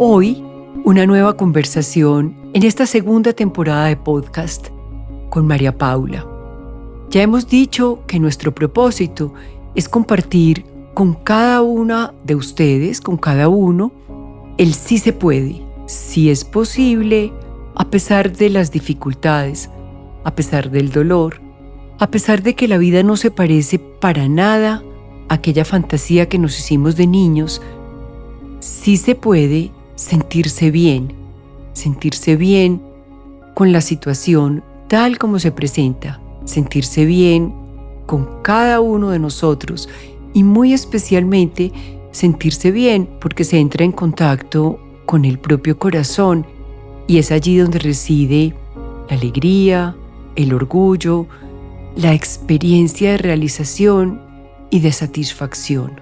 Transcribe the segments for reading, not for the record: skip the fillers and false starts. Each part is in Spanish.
Hoy, una nueva conversación en esta segunda temporada de podcast con María Paula. Ya hemos dicho que nuestro propósito es compartir con cada una de ustedes, con cada uno, el sí se puede, sí es posible, a pesar de las dificultades, a pesar del dolor, a pesar de que la vida no se parece para nada a aquella fantasía que nos hicimos de niños. Sí se puede sentirse bien con la situación tal como se presenta, sentirse bien con cada uno de nosotros y muy especialmente sentirse bien porque se entra en contacto con el propio corazón y es allí donde reside la alegría, el orgullo, la experiencia de realización y de satisfacción.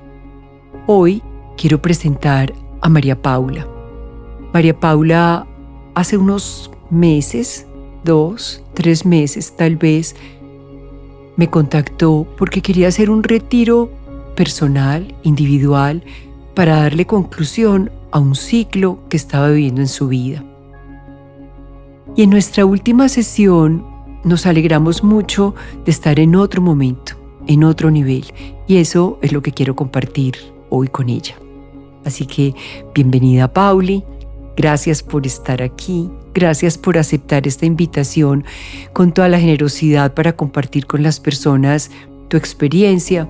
Hoy quiero presentar a María Paula. María Paula hace unos meses, 2, 3 meses tal vez, me contactó porque quería hacer un retiro personal, individual, para darle conclusión a un ciclo que estaba viviendo en su vida. Y en nuestra última sesión nos alegramos mucho de estar en otro momento, en otro nivel, y eso es lo que quiero compartir hoy con ella. Así que bienvenida, Pauli. Gracias por estar aquí. Gracias por aceptar esta invitación con toda la generosidad para compartir con las personas tu experiencia.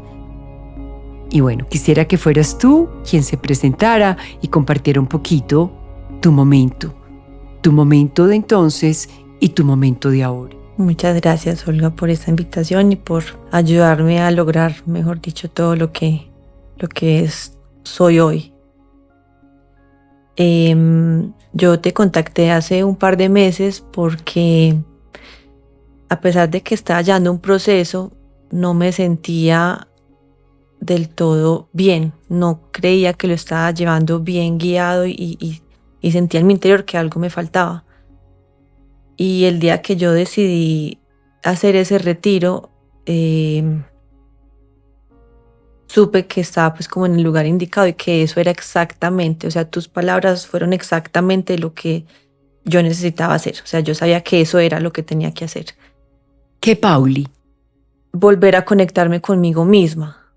Y bueno, quisiera que fueras tú quien se presentara y compartiera un poquito tu momento de entonces y tu momento de ahora. Muchas gracias, Olga, por esta invitación y por ayudarme a lograr, mejor dicho, todo lo que soy hoy. Yo te contacté hace un par de meses porque, a pesar de que estaba llevando un proceso, no me sentía del todo bien. No creía que lo estaba llevando bien guiado y sentía en mi interior que algo me faltaba. Y el día que yo decidí hacer ese retiro, supe que estaba pues como en el lugar indicado y que eso era exactamente, o sea, tus palabras fueron exactamente lo que yo necesitaba hacer. O sea, yo sabía que eso era lo que tenía que hacer. ¿Qué, Pauli? Volver a conectarme conmigo misma,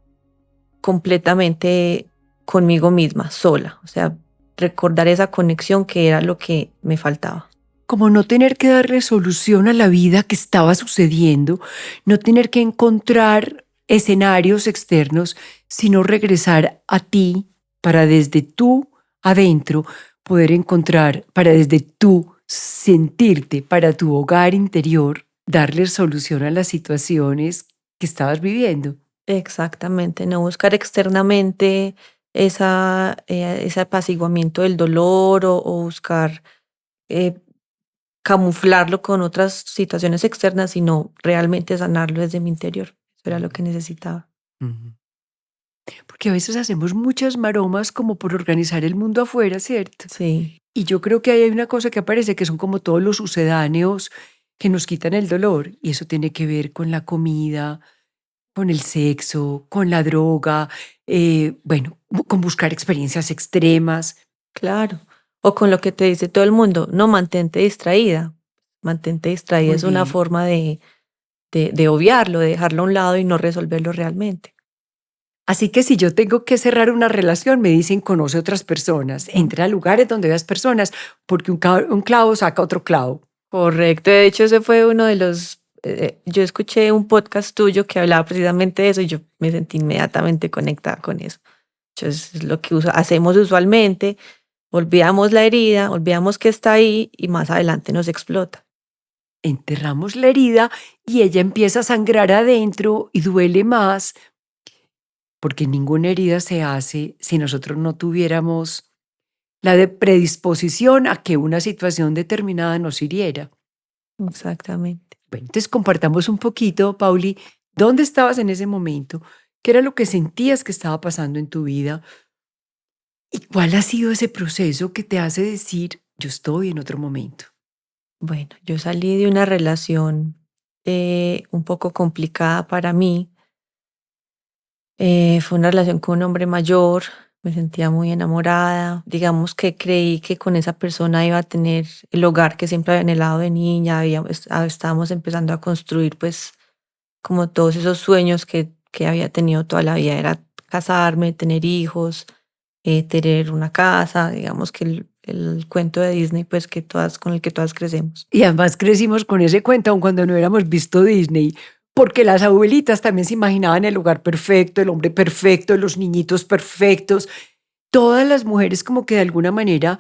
completamente conmigo misma, sola. O sea, recordar esa conexión que era lo que me faltaba. Como no tener que darle solución a la vida que estaba sucediendo, no tener que encontrar escenarios externos, sino regresar a ti para desde tú adentro poder encontrar, para desde tú sentirte, para tu hogar interior, darle solución a las situaciones que estabas viviendo. Exactamente, no buscar externamente ese apaciguamiento del dolor o buscar eh, camuflarlo con otras situaciones externas, sino realmente sanarlo desde mi interior. Eso era lo que necesitaba. Ujú. Porque a veces hacemos muchas maromas como por organizar el mundo afuera, ¿cierto? Sí, Y yo creo que ahí hay una cosa que aparece que son como todos los sucedáneos que nos quitan el dolor. Y eso tiene que ver con la comida, con el sexo, con la droga, bueno, con buscar experiencias extremas. claro. O con lo que te dice todo el mundo, no, mantente distraída. Mantente distraída Muy es una bien. forma de obviarlo, de dejarlo a un lado y no resolverlo realmente. Así que si yo tengo que cerrar una relación, me dicen conoce otras personas, Ujú. entra a lugares donde veas personas, porque un clavo saca otro clavo. Correcto, de hecho ese fue uno de los, yo escuché un podcast tuyo que hablaba precisamente de eso y yo me sentí inmediatamente conectada con eso. Entonces es lo que hacemos usualmente, olvidamos la herida, olvidamos que está ahí y más adelante nos explota. Enterramos la herida y ella empieza a sangrar adentro y duele más, porque ninguna herida se hace si nosotros no tuviéramos la de predisposición a que una situación determinada nos hiriera. Exactamente. Bueno, entonces compartamos un poquito, Pauli, ¿dónde estabas en ese momento? ¿Qué era lo que sentías que estaba pasando en tu vida? ¿Y cuál ha sido ese proceso que te hace decir, yo estoy en otro momento? Bueno, yo salí de una relación un poco complicada para mí. Fue una relación con un hombre mayor. me sentía muy enamorada. Digamos que creí que con esa persona iba a tener el hogar que siempre había anhelado de niña. Estábamos empezando a construir pues como todos esos sueños que había tenido toda la vida. Era casarme, tener hijos, tener una casa, digamos que el cuento de Disney pues con el que todas crecemos. Y además crecimos con ese cuento aun cuando no hubiéramos visto Disney, porque las abuelitas también se imaginaban el hogar perfecto, el hombre perfecto, los niñitos perfectos. Todas las mujeres como que de alguna manera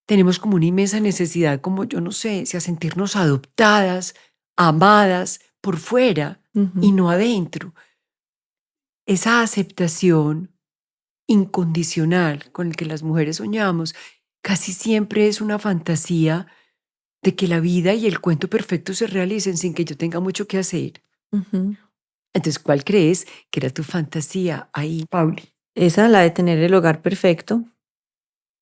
tenemos como una inmensa necesidad, como yo no sé, si a sentirnos adoptadas, amadas por fuera y Ujú. no adentro. Esa aceptación incondicional con el que las mujeres soñamos casi siempre es una fantasía de que la vida y el cuento perfecto se realicen sin que yo tenga mucho que hacer. Ujú. Entonces, ¿cuál crees que era tu fantasía ahí, Pauli? Esa, la de tener el hogar perfecto,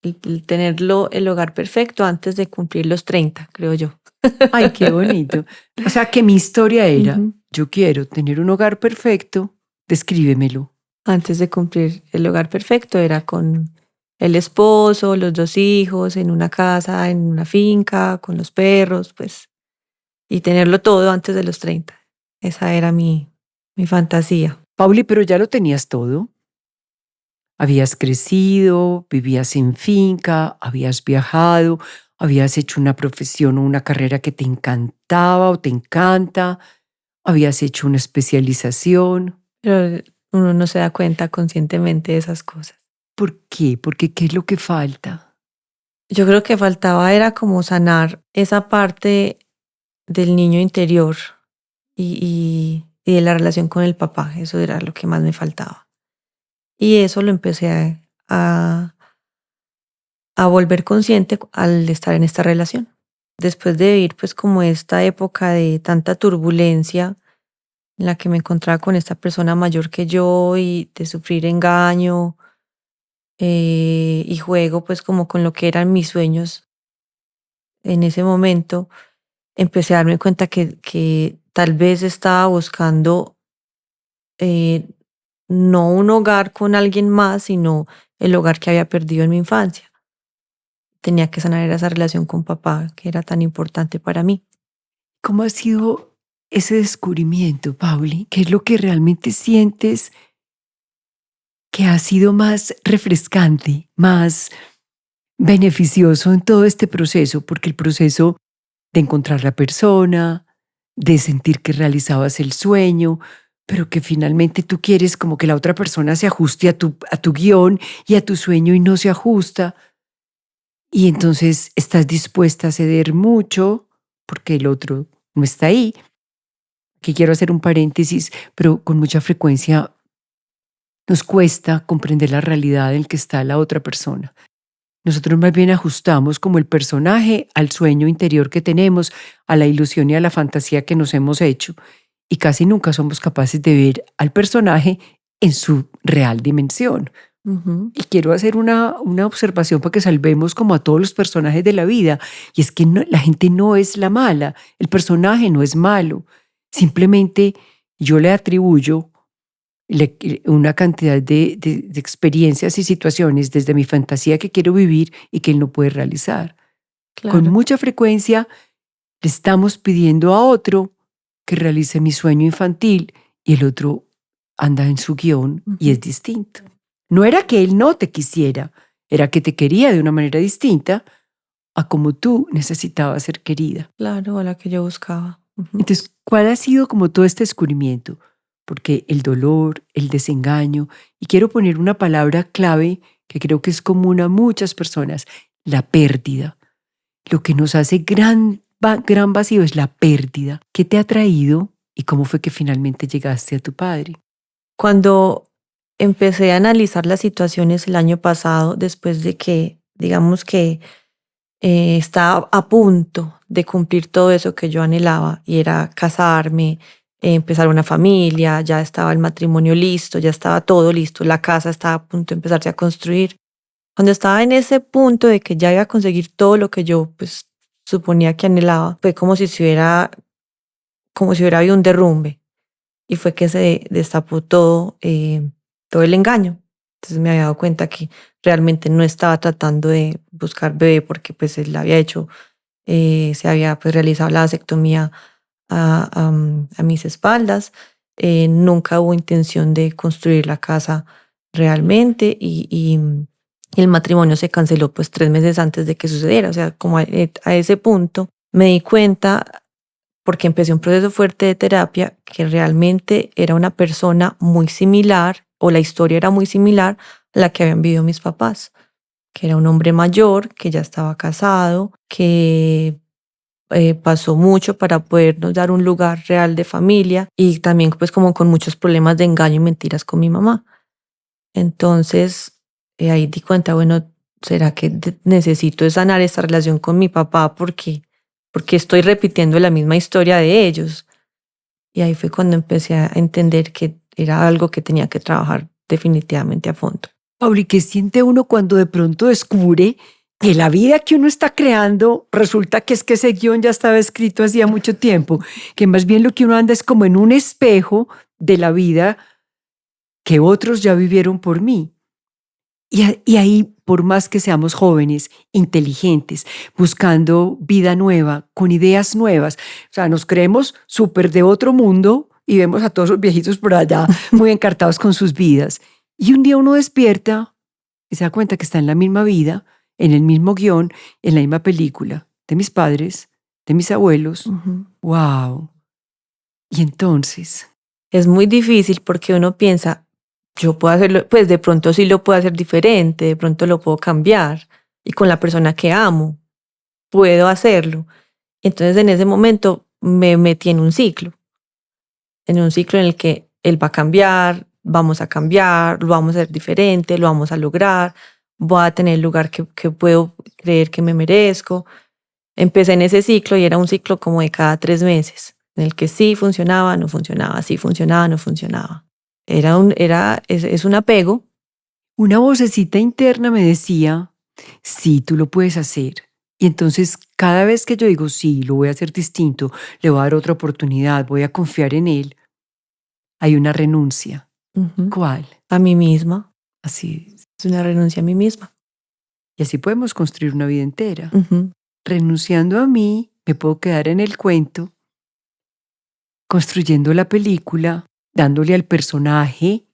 el hogar perfecto antes de cumplir los 30, creo yo. Ay, qué bonito. O sea, que mi historia era, Ujú. yo quiero tener un hogar perfecto, descríbemelo. Antes de cumplir el hogar perfecto era con el esposo, los 2 hijos, en una casa, en una finca, con los perros, pues, y tenerlo todo antes de los 30. Esa era mi fantasía. Pauli, pero ya lo tenías todo. Habías crecido, vivías en finca, habías viajado, habías hecho una profesión o una carrera que te encantaba o te encanta, habías hecho una especialización. Pero uno no se da cuenta conscientemente de esas cosas. ¿Por qué? Porque ¿qué es lo que falta? Yo creo que faltaba era como sanar esa parte del niño interior y de la relación con el papá. Eso era lo que más me faltaba. Y eso lo empecé a volver consciente al estar en esta relación. Después de vivir pues como esta época de tanta turbulencia en la que me encontraba con esta persona mayor que yo y de sufrir engaño y juego pues como con lo que eran mis sueños en ese momento, empecé a darme cuenta que tal vez estaba buscando eh, no un hogar con alguien más, sino el hogar que había perdido en mi infancia. Tenía que sanar esa relación con papá que era tan importante para mí. ¿Cómo ha sido ese descubrimiento, Pauli? ¿Qué es lo que realmente sientes que ha sido más refrescante, más beneficioso en todo este proceso? Porque el proceso de encontrar la persona, de sentir que realizabas el sueño, pero que finalmente tú quieres como que la otra persona se ajuste a tu guión y a tu sueño y no se ajusta. Y entonces estás dispuesta a ceder mucho porque el otro no está ahí. Aquí quiero hacer un paréntesis, pero con mucha frecuencia nos cuesta comprender la realidad en que está la otra persona. Nosotros más bien ajustamos como el personaje al sueño interior que tenemos, a la ilusión y a la fantasía que nos hemos hecho, y casi nunca somos capaces de ver al personaje en su real dimensión. Ujú. Y quiero hacer una observación para que salvemos como a todos los personajes de la vida, y es que la gente no es la mala, el personaje no es malo, simplemente yo le atribuyo una cantidad de experiencias y situaciones desde mi fantasía que quiero vivir y que él no puede realizar. Con Claro, mucha frecuencia le estamos pidiendo a otro que realice mi sueño infantil y el otro anda en su guión y ujú, es distinto. No era que él no te quisiera, era que te quería de una manera distinta a como tú necesitabas ser querida. claro, a la que yo buscaba. Ujú. Entonces, ¿cuál ha sido como todo este descubrimiento? Porque el dolor, el desengaño, y quiero poner una palabra clave que creo que es común a muchas personas, la pérdida. Lo que nos hace gran vacío es la pérdida. ¿Qué te ha traído y cómo fue que finalmente llegaste a tu padre? Cuando empecé a analizar las situaciones el año pasado, después de que, digamos que estaba a punto de cumplir todo eso que yo anhelaba, y era casarme, empezar una familia, ya estaba el matrimonio listo, ya estaba todo listo, la casa estaba a punto de empezarse a construir. Cuando estaba en ese punto de que ya iba a conseguir todo lo que yo pues suponía que anhelaba, fue como si hubiera habido un derrumbe y fue que se destapó todo, todo el engaño. Entonces me había dado cuenta que realmente no estaba tratando de buscar bebé porque pues él había hecho, se había pues realizado la vasectomía a mis espaldas. Nunca hubo intención de construir la casa realmente y el matrimonio se canceló pues 3 meses antes de que sucediera. O sea, como a ese punto me di cuenta, porque empecé un proceso fuerte de terapia, que realmente era una persona muy similar, o la historia era muy similar a la que habían vivido mis papás, que era un hombre mayor, que ya estaba casado, que pasó mucho para podernos dar un lugar real de familia y también pues como con muchos problemas de engaño y mentiras con mi mamá. Entonces ahí di cuenta, bueno, ¿será que necesito sanar esta relación con mi papá porque estoy repitiendo la misma historia de ellos? Y ahí fue cuando empecé a entender que era algo que tenía que trabajar definitivamente a fondo. Pauli, ¿qué siente uno cuando de pronto descubre que la vida que uno está creando resulta que es que ese guión ya estaba escrito hacía mucho tiempo? Que más bien lo que uno anda es como en un espejo de la vida que otros ya vivieron por mí. Y ahí, por más que seamos jóvenes, inteligentes, buscando vida nueva, con ideas nuevas, o sea, nos creemos súper de otro mundo y vemos a todos los viejitos por allá muy encartados con sus vidas. Y un día uno despierta y se da cuenta que está en la misma vida, en el mismo guión, en la misma película, de mis padres, de mis abuelos. Ujú. ¡Wow! Y entonces, Es muy difícil porque uno piensa, yo puedo hacerlo, pues de pronto sí lo puedo hacer diferente, de pronto lo puedo cambiar y con la persona que amo puedo hacerlo. Entonces en ese momento me metí en un ciclo en el que él va a cambiar, lo vamos a hacer diferente, lo vamos a lograr, voy a tener el lugar que puedo creer que me merezco. Empecé en ese ciclo y era un ciclo como de cada 3 meses, en el que sí funcionaba, no funcionaba, sí funcionaba, no funcionaba. Es un apego. una vocecita interna me decía, sí, tú lo puedes hacer. Y entonces cada vez que yo digo, sí, lo voy a hacer distinto, le voy a dar otra oportunidad, voy a confiar en él, hay una renuncia. Ujú. ¿Cuál? A mí misma. Así es. Es una renuncia a mí misma. Y así podemos construir una vida entera. Ujú. Renunciando a mí, me puedo quedar en el cuento, construyendo la película, dándole al personaje,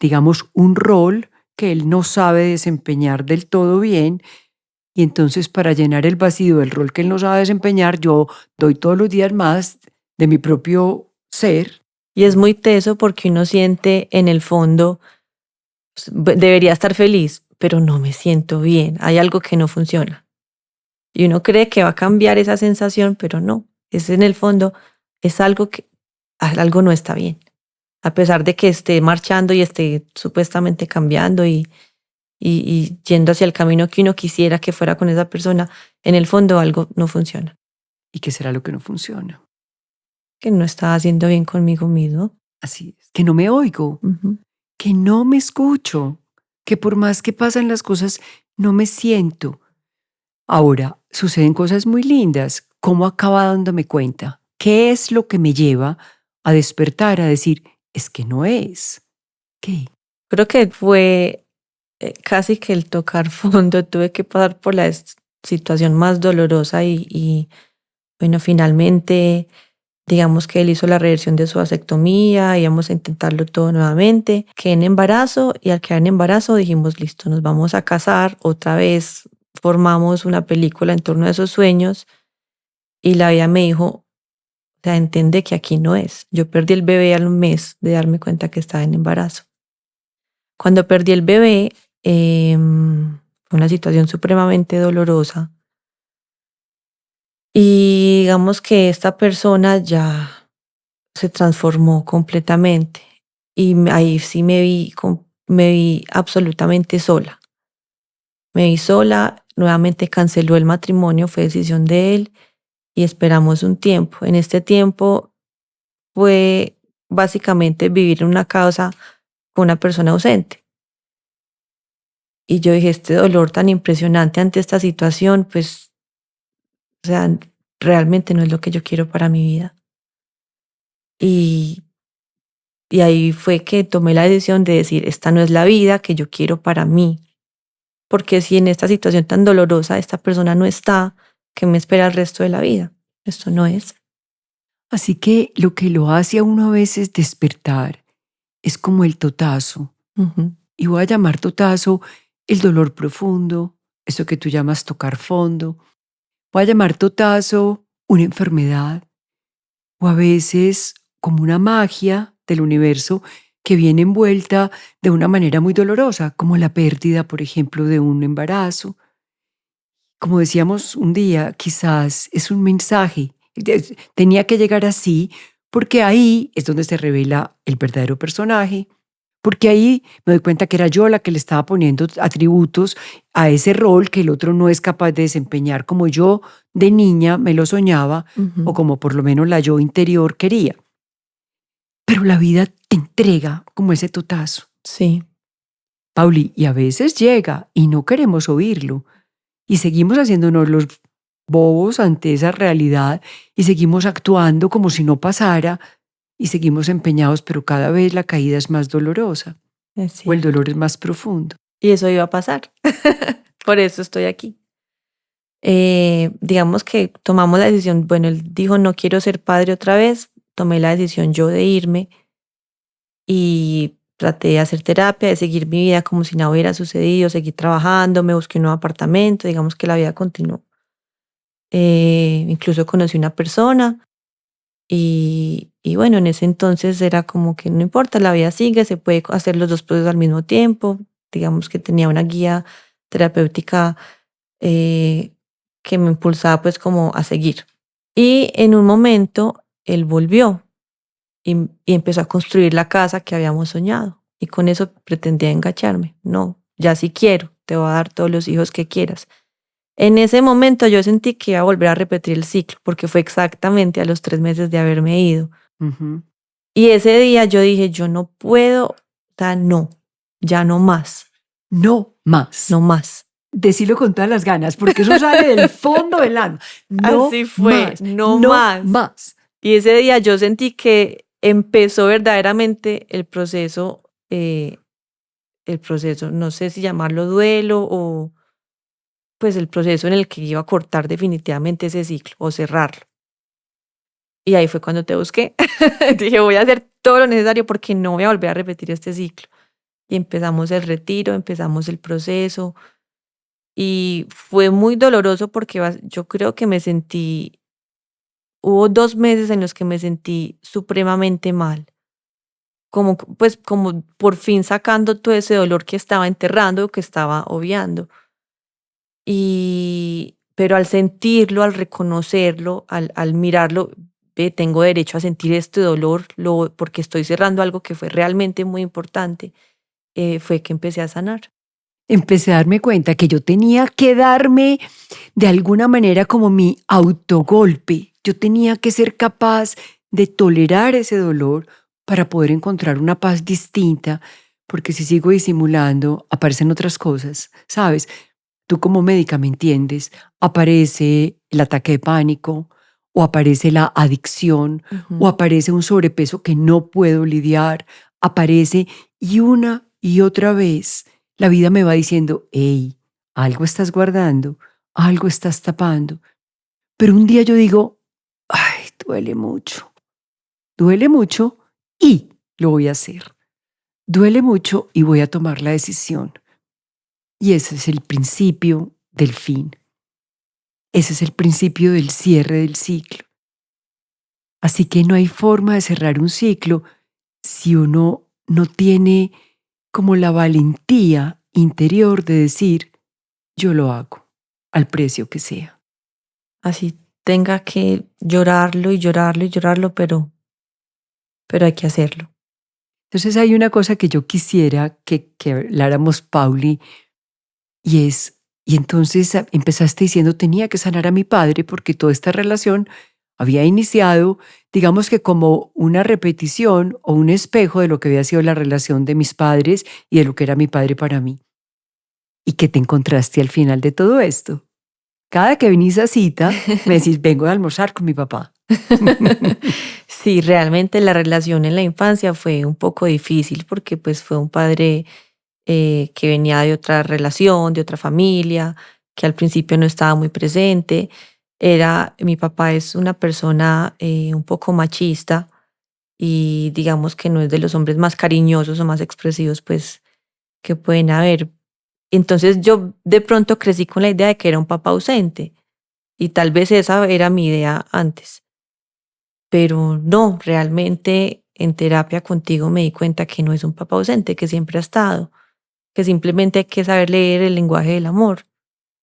digamos, un rol que él no sabe desempeñar del todo bien. Y entonces para llenar el vacío del rol que él no sabe desempeñar, yo doy todos los días más de mi propio ser. Y es muy teso porque uno siente en el fondo, debería estar feliz, pero no me siento bien. Hay algo que no funciona. Y uno cree que va a cambiar esa sensación, pero no. Es en el fondo, es algo no está bien. A pesar de que esté marchando y esté supuestamente cambiando y yendo hacia el camino que uno quisiera que fuera con esa persona, en el fondo algo no funciona. ¿Y qué será lo que no funciona? Que no está haciendo bien conmigo mismo. Así es, que no me oigo, Ujú. que no me escucho, que por más que pasan las cosas, no me siento. Ahora, suceden cosas muy lindas. ¿Cómo acaba dándome cuenta? ¿Qué es lo que me lleva a despertar, a decir, es que no es? ¿Qué? Creo que fue casi que el tocar fondo. Tuve que pasar por la situación más dolorosa y bueno, finalmente, digamos que él hizo la reversión de su vasectomía, íbamos a intentarlo todo nuevamente. Quedé en embarazo y al quedar en embarazo dijimos, listo, nos vamos a casar, otra vez formamos una película en torno a esos sueños y la vida me dijo, o sea, entiende que aquí no es. Yo perdí el bebé al mes de darme cuenta que estaba en embarazo. Cuando perdí el bebé, fue una situación supremamente dolorosa. Y digamos que esta persona ya se transformó completamente. Y ahí sí me vi absolutamente sola. Me vi sola, nuevamente canceló el matrimonio, fue decisión de él y esperamos un tiempo. En este tiempo fue básicamente vivir en una casa con una persona ausente. Y yo dije, este dolor tan impresionante ante esta situación, pues, o sea, realmente no es lo que yo quiero para mi vida. Y Y ahí fue que tomé la decisión de decir, esta no es la vida que yo quiero para mí. Porque si en esta situación tan dolorosa esta persona no está, ¿qué me espera el resto de la vida? Esto no es. Así que lo que lo hace a uno a veces despertar es como el totazo. Ujú. Y voy a llamar totazo el dolor profundo, eso que tú llamas tocar fondo. Voy a llamar totazo una enfermedad o a veces como una magia del universo que viene envuelta de una manera muy dolorosa, como la pérdida, por ejemplo, de un embarazo. Como decíamos un día, quizás es un mensaje. Tenía que llegar así porque ahí es donde se revela el verdadero personaje, porque ahí me doy cuenta que era yo la que le estaba poniendo atributos a ese rol que el otro no es capaz de desempeñar como yo de niña me lo soñaba o Ujú. como por lo menos la yo interior quería. Pero la vida te entrega como ese totazo, Sí, Pauli, y a veces llega y no queremos oírlo y seguimos haciéndonos los bobos ante esa realidad y seguimos actuando como si no pasara y seguimos empeñados, pero cada vez la caída es más dolorosa es o el cierto. dolor es más profundo. Y eso iba a pasar. Por eso estoy aquí. Digamos que tomamos la decisión, bueno, él dijo, no quiero ser padre otra vez, tomé la decisión yo de irme y traté de hacer terapia, de seguir mi vida como si nada hubiera sucedido, seguí trabajando, me busqué un nuevo apartamento, digamos que la vida continuó. Incluso conocí una persona y bueno, en ese entonces era como que no importa, la vida sigue, se puede hacer los dos procesos al mismo tiempo. Digamos que tenía una guía terapéutica eh, que me impulsaba pues como a seguir. Y en un momento él volvió y empezó a construir la casa que habíamos soñado. Y con eso pretendía engancharme. No, ya sí quiero, te voy a dar todos los hijos que quieras. En ese momento yo sentí que iba a volver a repetir el ciclo, porque fue exactamente a los 3 meses de haberme ido. Ujú. Y ese día yo dije, yo no puedo, o sea, no, ya no más, No más. no más. Decirlo con todas las ganas, porque eso sale del fondo del alma. Así No fue, más, no no más. más. Y ese día yo sentí que empezó verdaderamente el proceso, no sé si llamarlo duelo o pues el proceso en el que iba a cortar definitivamente ese ciclo o cerrarlo. Y ahí fue cuando te busqué. Dije, voy a hacer todo lo necesario porque no voy a volver a repetir este ciclo. Y empezamos el retiro, empezamos el proceso y fue muy doloroso porque yo creo que hubo 2 meses en los que me sentí supremamente mal. Como, pues, como por fin sacando todo ese dolor que estaba enterrando, que estaba obviando. Pero al sentirlo, al reconocerlo, al mirarlo, ve, tengo derecho a sentir este dolor, porque estoy cerrando algo que fue realmente muy importante, fue que empecé a sanar. Empecé a darme cuenta que yo tenía que darme de alguna manera como mi autogolpe. Yo tenía que ser capaz de tolerar ese dolor para poder encontrar una paz distinta, porque si sigo disimulando, aparecen otras cosas, ¿sabes? Tú como médica me entiendes, aparece el ataque de pánico, o aparece la adicción, o Ujú. aparece un sobrepeso que no puedo lidiar, aparece y una y otra vez la vida me va diciendo, hey, algo estás guardando, algo estás tapando. Pero un día yo digo, ay, duele mucho y lo voy a hacer. Duele mucho y voy a tomar la decisión. Y ese es el principio del fin. Ese es el principio del cierre del ciclo. Así que no hay forma de cerrar un ciclo si uno no tiene como la valentía interior de decir, yo lo hago, al precio que sea. Así tenga que llorarlo y llorarlo y llorarlo, pero hay que hacerlo. Entonces hay una cosa que yo quisiera que habláramos, Pauli, y entonces empezaste diciendo, tenía que sanar a mi padre porque toda esta relación había iniciado, digamos que como una repetición o un espejo de lo que había sido la relación de mis padres y de lo que era mi padre para mí. ¿Y qué te encontraste al final de todo esto? Cada que venís a cita, me decís, vengo de almorzar con mi papá. Sí, realmente la relación en la infancia fue un poco difícil porque pues fue un padre que venía de otra relación, de otra familia, que al principio no estaba muy presente. Mi papá es una persona un poco machista y digamos que no es de los hombres más cariñosos o más expresivos pues que pueden haber. Entonces yo de pronto crecí con la idea de que era un papá ausente y tal vez esa era mi idea antes, pero no, realmente en terapia contigo me di cuenta que no es un papá ausente, que siempre ha estado, que simplemente hay que saber leer el lenguaje del amor,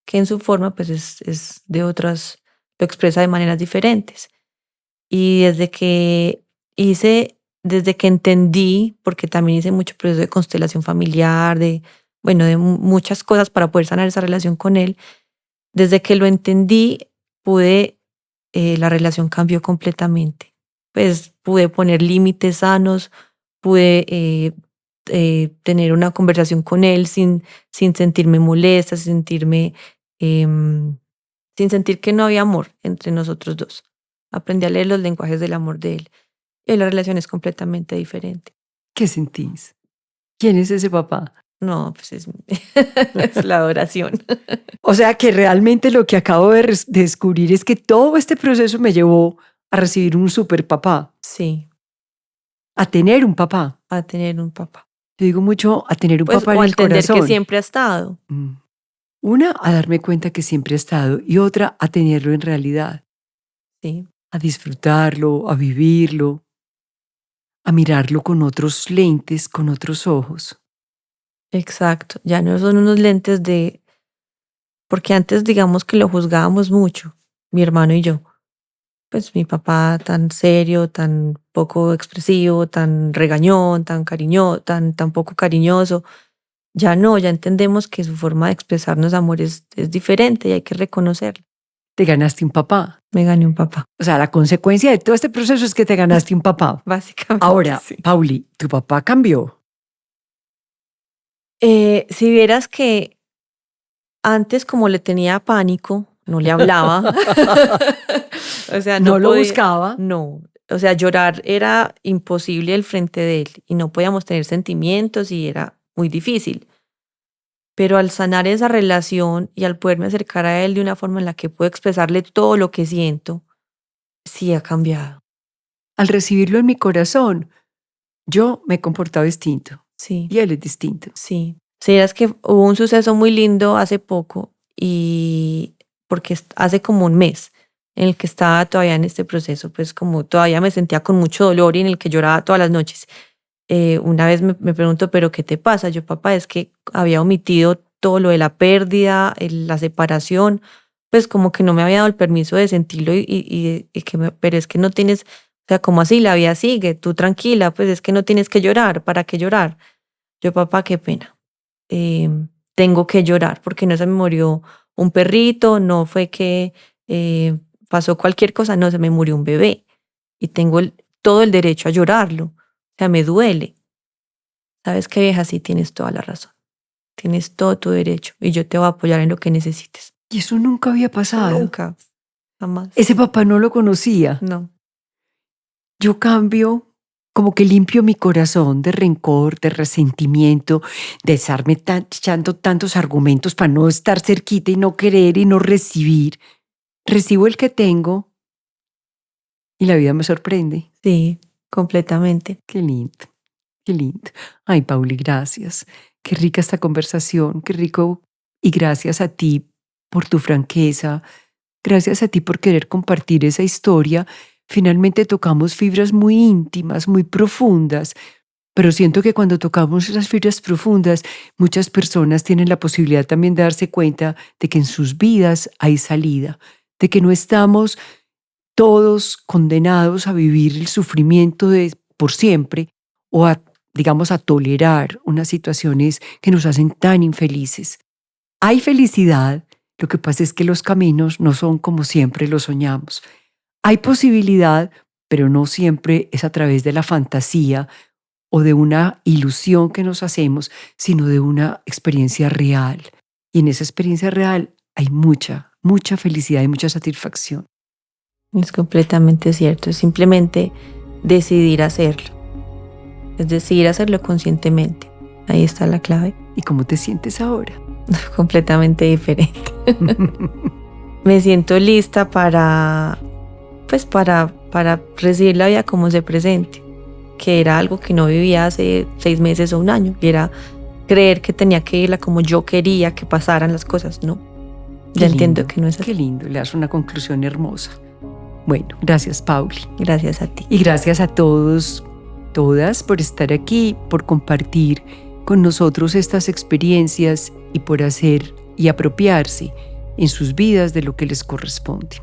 que en su forma pues es de otras, lo expresa de maneras diferentes. Y desde que entendí, porque también hice mucho proceso de constelación familiar, bueno, de muchas cosas para poder sanar esa relación con él, desde que lo entendí, la relación cambió completamente. Pues pude poner límites sanos, pude tener una conversación con él sin sentirme molesta, em, sin sentir que no había amor entre nosotros dos. Aprendí a leer los lenguajes del amor de él. Y la relación es completamente diferente. ¿Qué sentís? ¿Quién es ese papá? No, pues es la adoración. O sea que realmente lo que acabo de descubrir es que todo este proceso me llevó a recibir un super papá, Sí, a tener un papá. a tener un papá. Yo digo mucho a tener un Pues, papá o en a el entender que corazón. siempre ha estado. Mm. Una, a darme cuenta que siempre ha estado, y otra, a tenerlo en realidad, Sí, a disfrutarlo, a vivirlo, a mirarlo con otros lentes, con otros ojos. exacto. Ya no son unos lentes porque antes digamos que lo juzgábamos mucho, mi hermano y yo. Pues mi papá tan serio, tan poco expresivo, tan regañón, tan poco cariñoso. Ya no, ya entendemos que su forma de expresarnos amor es diferente y hay que reconocerlo. Te ganaste un papá. Me gané un papá, O sea, la consecuencia de todo este proceso es que te ganaste un papá. básicamente Ahora, sí. Pauli, tu papá cambió. Si vieras que antes como le tenía pánico, no le hablaba. O sea, No no lo podía, buscaba. no. O sea, llorar era imposible al frente de él y no podíamos tener sentimientos y era muy difícil. Pero al sanar esa relación y al poderme acercar a él de una forma en la que puedo expresarle todo lo que siento, sí ha cambiado. Al recibirlo en mi corazón, yo me he comportado distinto Sí, y él es distinto. sí. Si es que hubo un suceso muy lindo hace poco y porque hace como un mes en el que estaba todavía en este proceso, pues como todavía me sentía con mucho dolor y en el que lloraba todas las noches. Una vez me preguntó, ¿pero qué te pasa? Yo, papá, es que había omitido todo lo de la pérdida, la separación, pues como que no me había dado el permiso de sentirlo pero es que no tienes, o sea, como así, la vida sigue, tú tranquila, pues es que no tienes que llorar, ¿para qué llorar? Yo, papá, qué pena. Tengo que llorar porque no se me murió un perrito, no fue que eh, pasó cualquier cosa, no, se me murió un bebé y tengo todo el derecho a llorarlo. O sea, me duele. ¿Sabes qué, vieja? Sí, tienes toda la razón. Tienes todo tu derecho y yo te voy a apoyar en lo que necesites. Y eso nunca había pasado. Nunca, jamás. Ese papá no lo conocía. No, Yo cambio, como que limpio mi corazón de rencor, de resentimiento, de estarme echando tantos argumentos para no estar cerquita y no querer y no recibir. Recibo el que tengo y la vida me sorprende. sí, completamente. Qué lindo, qué lindo. Ay, Pauli, gracias. Qué rica esta conversación, qué rico. Y gracias a ti por tu franqueza, gracias a ti por querer compartir esa historia. Finalmente tocamos fibras muy íntimas, muy profundas, pero siento que cuando tocamos esas fibras profundas, muchas personas tienen la posibilidad también de darse cuenta de que en sus vidas hay salida, de que no estamos todos condenados a vivir el sufrimiento de por siempre o a, digamos, a tolerar unas situaciones que nos hacen tan infelices. Hay felicidad, lo que pasa es que los caminos no son como siempre los soñamos. Hay posibilidad, pero no siempre es a través de la fantasía o de una ilusión que nos hacemos, sino de una experiencia real. Y en esa experiencia real hay mucha, mucha felicidad y mucha satisfacción. Es completamente cierto, es simplemente decidir hacerlo. Es decidir hacerlo conscientemente. Ahí está la clave. ¿Y cómo te sientes ahora? Completamente diferente. Me siento lista para recibir la vida como se presente, que era algo que no vivía hace 6 meses o un año, y era creer que tenía que irla como yo quería que pasaran las cosas. No, ya entiendo que no es así. Qué lindo, le das una conclusión hermosa. Bueno, gracias, Pauli. Gracias a ti. Y gracias a todos, todas, por estar aquí, por compartir con nosotros estas experiencias y por hacer y apropiarse en sus vidas de lo que les corresponde.